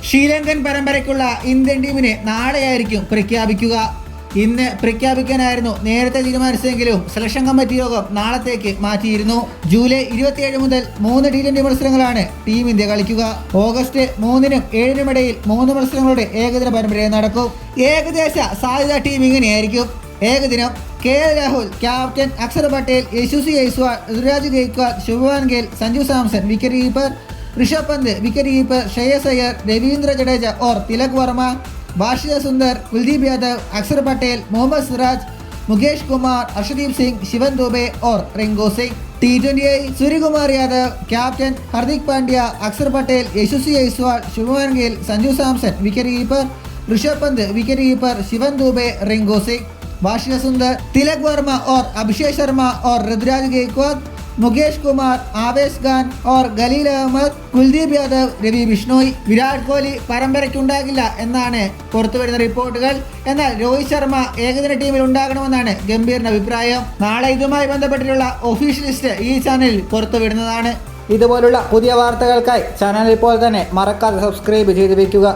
Sri Lankan പരമ്പരയ്ക്കുള്ള Indian ടീമിനെ നാളെയായിരിക്കും പ്രഖ്യാപിക്കുക. ഇന്ന് പ്രഖ്യാപിക്കാനായിരുന്നു നേരത്തെ തീരുമാനിച്ചതെങ്കിലും സെലക്ഷൻ കമ്മിറ്റി യോഗം നാളത്തേക്ക് മാറ്റിയിരുന്നു. ജൂലൈ 27 മുതൽ 3 T20 മത്സരങ്ങളാണ് ടീം ഇന്ത്യ കളിക്കുക. ഓഗസ്റ്റ് 3-നും 7-നും ഇടയിൽ 3 മത്സരങ്ങളുടെ ഏകദിന പരമ്പര നടക്കും. ഏകദേശ സാധ്യത ടീം ഇങ്ങനെയായിരിക്കും. ഏകദിനം KL Rahul captain, Axar Patel, Yashasvi Jaiswal, Ruturaj Gaikwad, Shubman Gill, Sanju Samson wicketkeeper, Rishabh Pant wicketkeeper, Shreyas Iyer, Ravindra Jadeja और തിലക് വർമ്മ, ഭാഷിത സുന്ദർ, കുൽദീപ് യാദവ്, അക്ഷർ പട്ടേൽ, മുഹമ്മദ് സിറാജ്, മുകേഷ് കുമാർ, അർഷദീപ് സിംഗ്, ശിവൻ ദുബെ और Rinku Singh. T20 Suryakumar Yadav captain, Hardik Pandya, Axar Patel, Yashasvi Jaiswal, Shubman Gill, Sanju Samson wicketkeeper, Rishabh Pant wicketkeeper, Shivam Dube, Rinku Singh, ഭാഷിത സുന്ദർ, തിലക് വർമ്മ और അഭിഷേക് ശർമ്മ और ഋതുരാജ് ഗെയ്ക്വാദ്, മുകേഷ് കുമാർ, ആവേശ് ഖാൻ और ഖലീൽ അഹമ്മദ്, കുൽദീപ് യാദവ്, രവി ബിഷ്ണോയ്. വിരാട് കോഹ്ലി പരമ്പരയ്ക്കുണ്ടാകില്ല എന്നാണ് പുറത്തുവരുന്ന റിപ്പോർട്ടുകൾ. എന്നാൽ രോഹിത് ശർമ്മ ഏകദിന ടീമിൽ ഉണ്ടാകണമെന്നാണ് ഗംഭീറിന്റെ അഭിപ്രായം. നാളെ ഇതുമായി ബന്ധപ്പെട്ടിട്ടുള്ള ഒഫീഷ്യൽ ലിസ്റ്റ് ഈ ചാനലിൽ പുറത്തുവിടുന്നതാണ്. ഇതുപോലുള്ള പുതിയ വാർത്തകൾക്കായി ചാനൽ ഇപ്പോൾ തന്നെ മറക്കാതെ സബ്സ്ക്രൈബ് ചെയ്ത് വയ്ക്കുക.